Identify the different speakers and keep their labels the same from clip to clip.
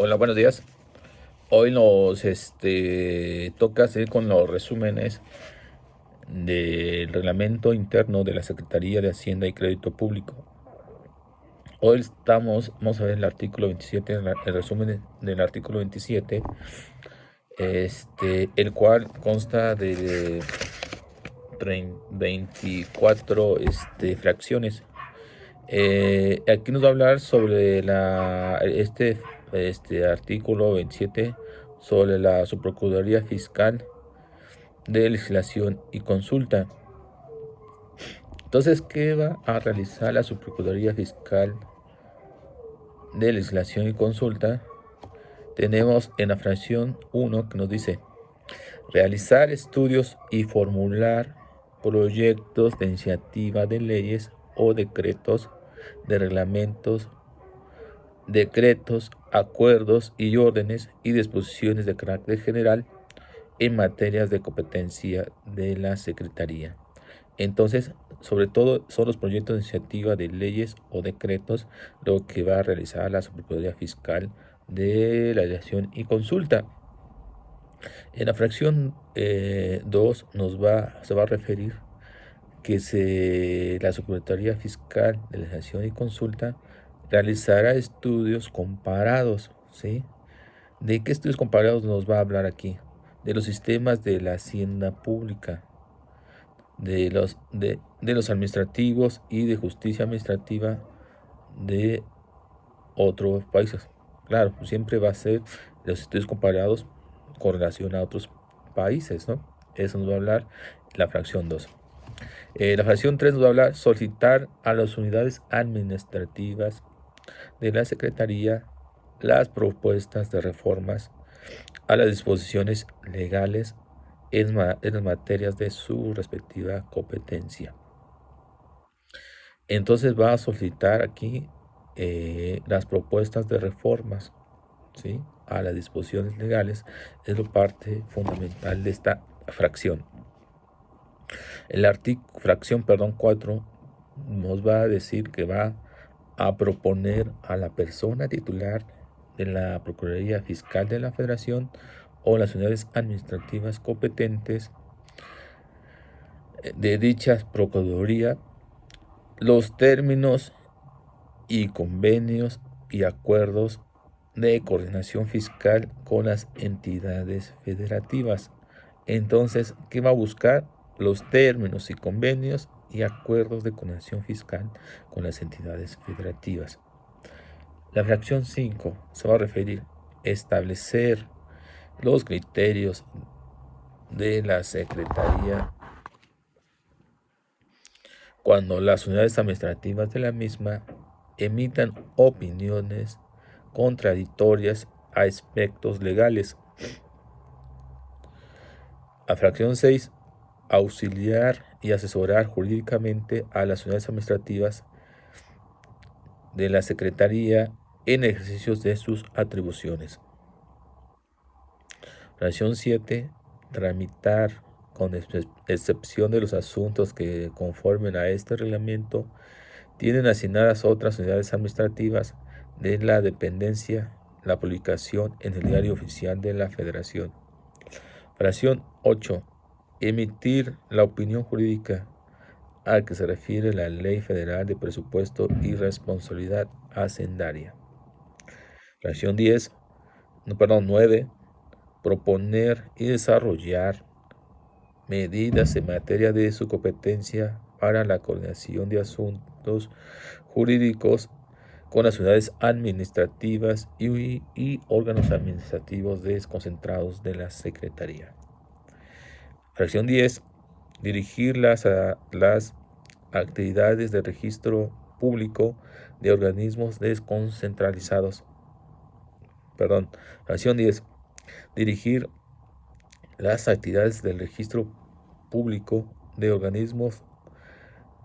Speaker 1: Hola, buenos días. Hoy nos toca seguir con los resúmenes del reglamento interno de la Secretaría de Hacienda y Crédito Público. Hoy vamos a ver el artículo 27, el resumen del artículo 27, el cual consta de 24 fracciones. Aquí nos va a hablar sobre este artículo 27, sobre la Subprocuraduría Fiscal de Legislación y Consulta. Entonces, ¿qué va a realizar la Subprocuraduría Fiscal de Legislación y Consulta? Tenemos en la fracción 1 que nos dice realizar estudios y formular proyectos de iniciativa de leyes o decretos, de reglamentos, decretos, acuerdos y órdenes y disposiciones de carácter general en materias de competencia de la Secretaría. Entonces, sobre todo son los proyectos de iniciativa de leyes o decretos lo que va a realizar la Subprocuraduría Fiscal de la Legislación y Consulta. En la fracción 2 se va a referir que la Subprocuraduría Fiscal de Legislación y Consulta realizará estudios comparados, ¿sí? ¿De qué estudios comparados nos va a hablar aquí? De los sistemas de la hacienda pública, de los administrativos y de justicia administrativa de otros países. Claro, siempre va a ser los estudios comparados con relación a otros países, ¿no? Eso nos va a hablar la fracción 2. La fracción 3 nos va a hablar solicitar a las unidades administrativas de la Secretaría las propuestas de reformas a las disposiciones legales en las materias de su respectiva competencia. Entonces va a solicitar aquí las propuestas de reformas, ¿sí?, a las disposiciones legales. Es la parte fundamental de esta fracción. Fracción 4 nos va a decir que va a proponer a la persona titular de la Procuraduría Fiscal de la Federación o las unidades administrativas competentes de dicha Procuraduría los términos y convenios y acuerdos de coordinación fiscal con las entidades federativas. Entonces, ¿qué va a buscar? Los términos y convenios y acuerdos de coordinación fiscal con las entidades federativas. La fracción 5 se va a referir a establecer los criterios de la Secretaría cuando las unidades administrativas de la misma emitan opiniones contradictorias a aspectos legales. La fracción 6, auxiliar y asesorar jurídicamente a las unidades administrativas de la Secretaría en ejercicios de sus atribuciones. Fracción 7, tramitar, con excepción de los asuntos que conformen a este reglamento, tienen asignadas otras unidades administrativas de la dependencia la publicación en el Diario Oficial de la Federación. Fracción 8. Emitir la opinión jurídica a que se refiere la Ley Federal de Presupuesto y Responsabilidad Hacendaria. Fracción 9. Proponer y desarrollar medidas en materia de su competencia para la coordinación de asuntos jurídicos con las unidades administrativas y órganos administrativos desconcentrados de la Secretaría. Fracción 10. Dirigir las actividades de registro público de organismos desconcentralizados. Fracción 10. Dirigir las actividades del registro público de organismos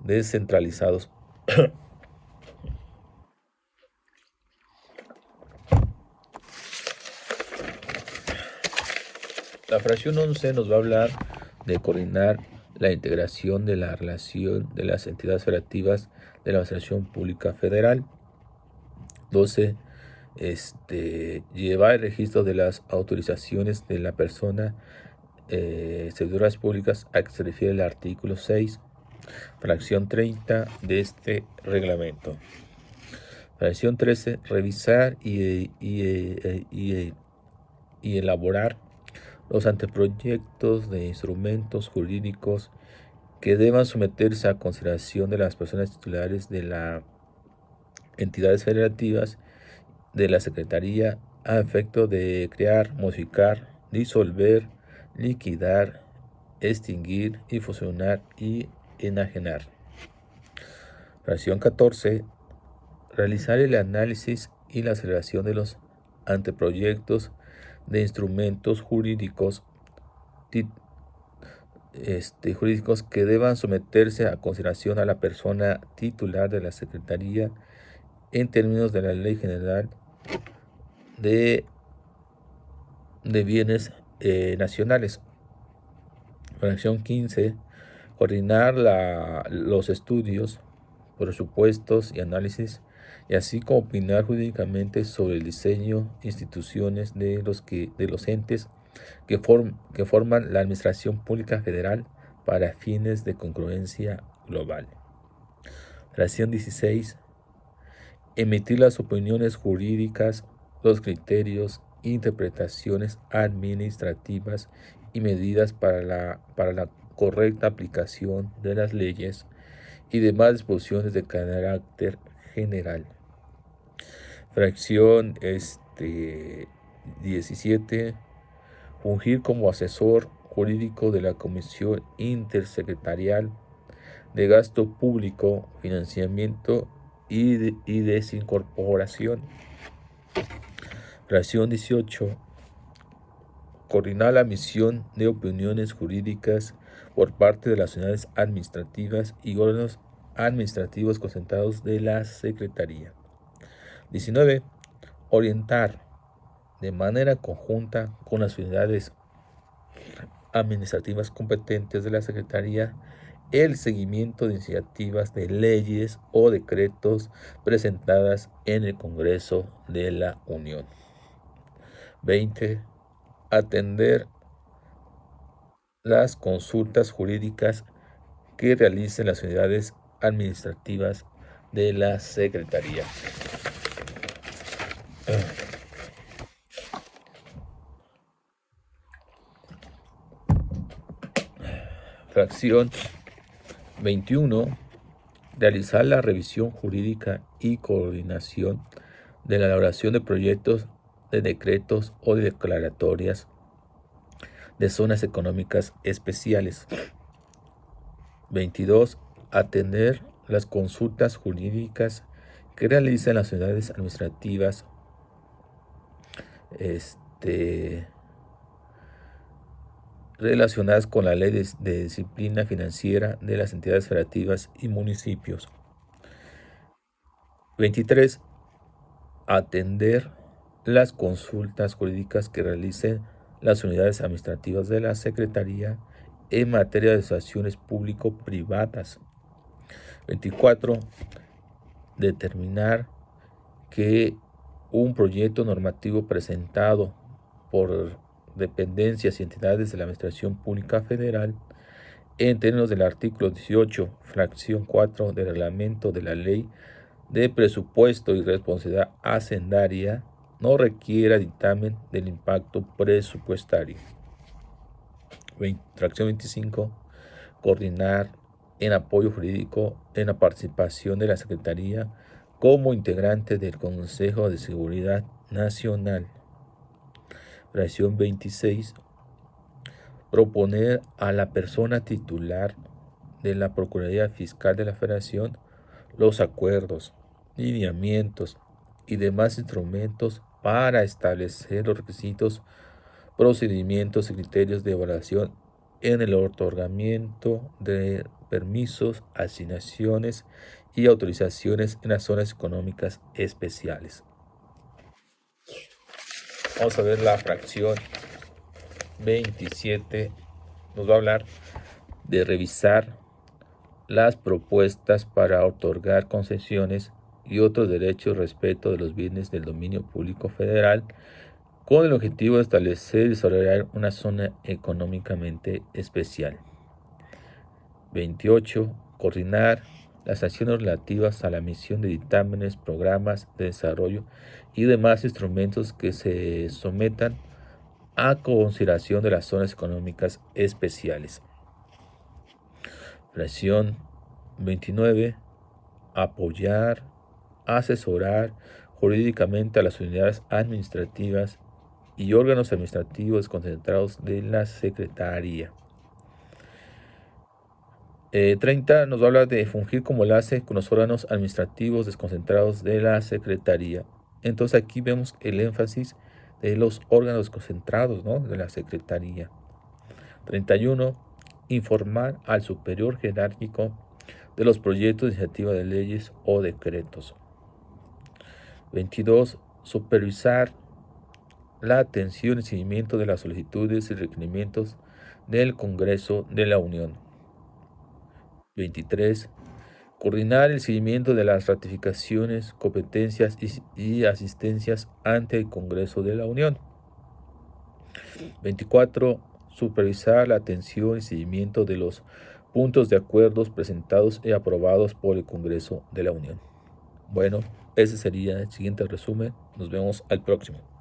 Speaker 1: descentralizados. La fracción 11 nos va a hablar de coordinar la integración de la relación de las entidades federativas de la Administración Pública Federal. 12. llevar el registro de las autorizaciones de la persona servidoras públicas a que se refiere el artículo 6, fracción 30 de este reglamento. Fracción 13, revisar y elaborar los anteproyectos de instrumentos jurídicos que deban someterse a consideración de las personas titulares de las entidades federativas de la Secretaría a efecto de crear, modificar, disolver, liquidar, extinguir y fusionar y enajenar. Fracción 14. Realizar el análisis y la celebración de los anteproyectos de instrumentos jurídicos que deban someterse a consideración a la persona titular de la Secretaría en términos de la Ley General de Bienes Nacionales. Fracción 15. Coordinar los estudios, presupuestos y análisis, y así como opinar jurídicamente sobre el diseño, instituciones de los entes que forman la Administración Pública Federal para fines de congruencia global. Fracción 16. Emitir las opiniones jurídicas, los criterios, interpretaciones administrativas y medidas para la correcta aplicación de las leyes y demás disposiciones de carácter general. Fracción 17. Fungir como asesor jurídico de la Comisión Intersecretarial de Gasto Público, Financiamiento y Desincorporación. Fracción 18. Coordinar la emisión de opiniones jurídicas por parte de las unidades administrativas y órganos administrativos concentrados de la Secretaría. 19. Orientar de manera conjunta con las unidades administrativas competentes de la Secretaría el seguimiento de iniciativas de leyes o decretos presentadas en el Congreso de la Unión. 20. Atender las consultas jurídicas que realicen las unidades administrativas de la Secretaría. Fracción 21. Realizar la revisión jurídica y coordinación de la elaboración de proyectos de decretos o de declaratorias de zonas económicas especiales. 22. Atender las consultas jurídicas que realicen las unidades administrativas relacionadas con la ley de disciplina financiera de las entidades federativas y municipios. 23. Atender las consultas jurídicas que realicen las unidades administrativas de la Secretaría en materia de asociaciones público-privadas. 24. Determinar que un proyecto normativo presentado por dependencias y entidades de la Administración Pública Federal en términos del artículo 18, fracción 4 del reglamento de la Ley de Presupuesto y Responsabilidad Hacendaria no requiera dictamen del impacto presupuestario. Fracción 25. Coordinar en apoyo jurídico en la participación de la Secretaría como integrante del Consejo de Seguridad Nacional. Fracción 26. Proponer a la persona titular de la Procuraduría Fiscal de la Federación los acuerdos, lineamientos y demás instrumentos para establecer los requisitos, procedimientos y criterios de evaluación en el otorgamiento de permisos, asignaciones y autorizaciones en las zonas económicas especiales. Vamos a ver la fracción 27. Nos va a hablar de revisar las propuestas para otorgar concesiones y otros derechos respecto de los bienes del dominio público federal, con el objetivo de establecer y desarrollar una zona económicamente especial. 28. Coordinar las acciones relativas a la emisión de dictámenes, programas de desarrollo y demás instrumentos que se sometan a consideración de las zonas económicas especiales. Fracción 29. Apoyar, asesorar jurídicamente a las unidades administrativas y órganos administrativos desconcentrados de la Secretaría. 30 nos habla de fungir como enlace con los órganos administrativos desconcentrados de la Secretaría. Entonces aquí vemos el énfasis de los órganos desconcentrados, ¿no?, de la Secretaría. 31. Informar al superior jerárquico de los proyectos de iniciativa de leyes o decretos. 22. Supervisar la atención y seguimiento de las solicitudes y requerimientos del Congreso de la Unión. 23. Coordinar el seguimiento de las ratificaciones, competencias y asistencias ante el Congreso de la Unión. 24. Supervisar la atención y seguimiento de los puntos de acuerdos presentados y aprobados por el Congreso de la Unión. Bueno, ese sería el siguiente resumen. Nos vemos al próximo.